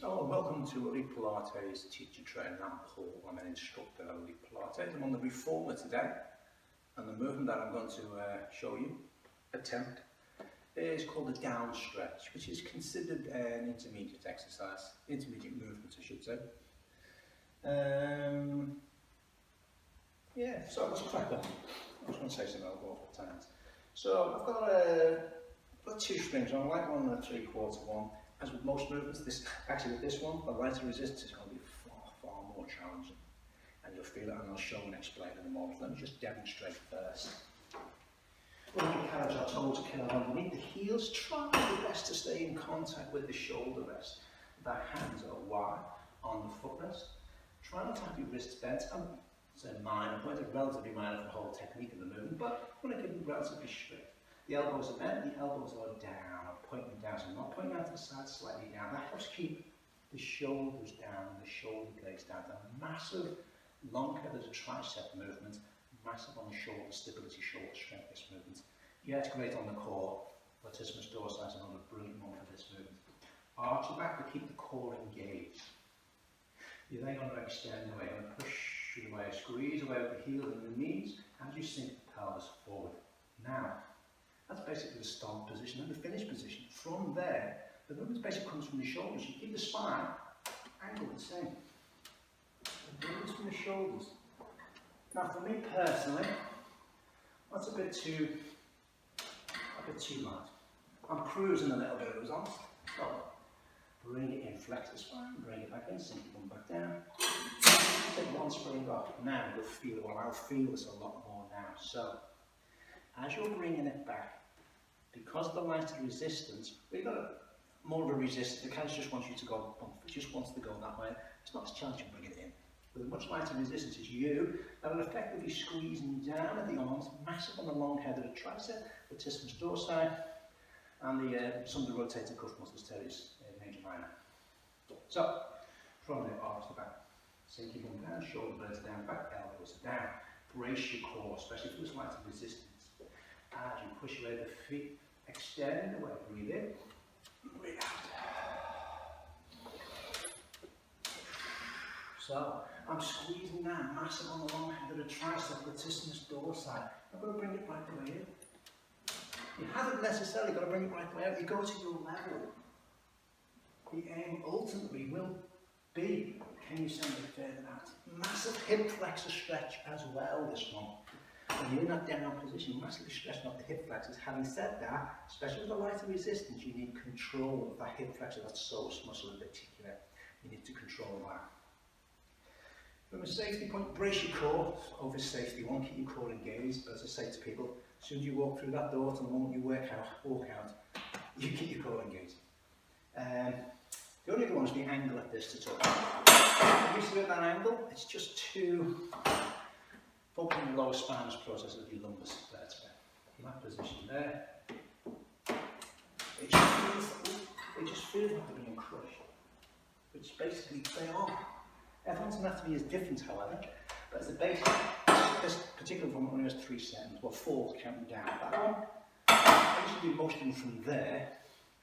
Hello and welcome to Elite Pilates Teacher Trainer. I'm Paul, I'm an instructor at Elite Pilates. I'm on the reformer today, and the movement that I'm going to show you, attempt, is called a down stretch, which is considered an intermediate exercise, intermediate movement I should say. Yeah, so let's crack on. I was going to say something multiple times. So I've got two strings on, a light one and a 3/4 one. As with most movements, with this one, the lighter resistance is going to be far more challenging. And you'll feel it, and I'll show and explain in a moment. Let me just demonstrate first. When you carriage our toes are curled underneath the heels, try your best to stay in contact with the shoulder rest. The hands are wide on the footrest. Try not to have your wrists bent. It's a minor point, it's relatively minor for the whole technique of the movement, but I want to keep them relatively straight. The elbows are bent, the elbows are down. I'm pointing down, so I'm not pointing out to the side, slightly down. That helps keep the shoulders down and the shoulder blades down. A massive, long head of the tricep movement, massive on the shoulder stability, shoulder strength, this movement. Yeah, it's great on the core. Latissimus dorsi is another brilliant one for this movement. Arch your back to keep the core engaged. You're then going to extend away and push away, squeeze away with the heels and the knees as you sink the pelvis forward. Now, that's basically the start position and the finish position. From there, the movement basically comes from the shoulders. You keep the spine angled the same. The movements from the shoulders. Now, for me personally, that's a bit too light. I'm cruising a little bit, it was honest. So, bring it in, flex the spine, bring it back in, sink it back down. Take one spring off. Now you'll feel it. Well, I'll feel this a lot more now. So, as you're bringing it back, because of the lighter resistance, we've got more of a resistance. The cancer just wants you to go, it just wants to go that way. It's not as challenging to bring it in. With a much lighter resistance, it's you that will effectively squeezing down at the arms, massive on the long head of the tricep, the latissimus dorsi, and some of the rotator cuff muscles, teres major minor. So, from the arms to back, sink your bum down, shoulder blades down, back elbows down. Brace your core, especially if there's lighter resistance. As you push away the feet, extend away, breathe in, breathe out. So, I'm squeezing down, massive on the long head of the tricep, latissimus dorsi. I'm going to bring it right the way in. You haven't necessarily got to bring it right the way out, you go to your level. The aim ultimately will be, can you send it further out? Massive hip flexor stretch as well, this one. When you're in that down position, massively stretching up the hip flexors. Having said that, especially with the lighter resistance, you need control of that hip flexor, that psoas muscle in particular. You need to control that. From a safety point, brace your core. Over safety, one, keep your core engaged. But as I say to people, as soon as you walk through that door to the moment you walk out, you keep your core engaged. The only other one is the angle at this to talk about. Used to be at that angle, it's just too focusing the lower spinous process of your lumbar vertebrae. In that position there, it just feels like they're being crushed. Which basically they are. Everyone's anatomy is different, however, but as a basic, this particular one only has 3 seconds, well 4 counting down. That one, I used to do most of them from there.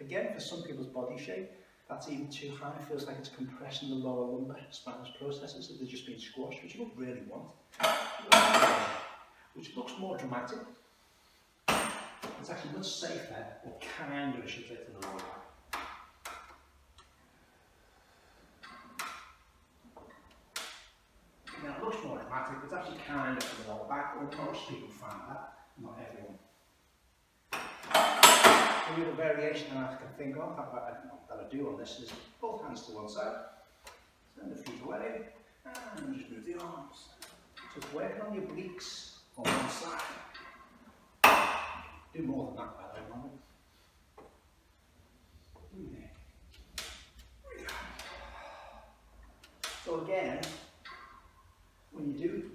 Again, for some people's body shape, that's even too high. It feels like it's compressing the lower lumbar spinous processes, so they're just being squashed, which you don't really want. Which looks more dramatic. It's actually much safer, or kind of, I should say, to the lower back. Now it looks more dramatic, but it's actually kind of to the lower back, or most people find that, not everyone. The other variation that I can think of that I do on this is both hands to one side, send the feet away, and just move the arms. Just working on your obliques on one side. Do more than that, by the way, Robin. So again, when you do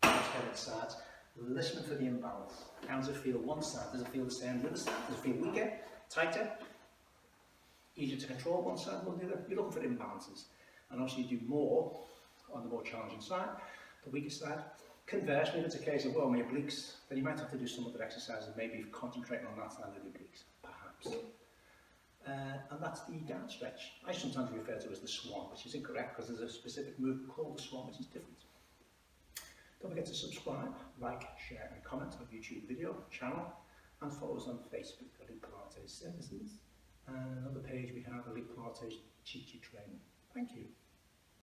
headed sides, listen for the imbalance. How does it feel one side? Does it feel the same on the other side? Does it feel weaker, tighter? Easier to control one side or the other? You're looking for imbalances. And obviously you do more on the more challenging side, the weaker side. Conversely, if it's a case of, well, my obliques, then you might have to do some other exercises, maybe concentrating on that side of the obliques, perhaps. and that's the down stretch. I sometimes refer to it as the swan, which is incorrect because there's a specific move called the swan, which is different. Don't forget to subscribe, like, share and comment on YouTube video channel, and follow us on Facebook, Elite Pilates Services, and another page we have, Elite Pilates Teacher Training. Thank you.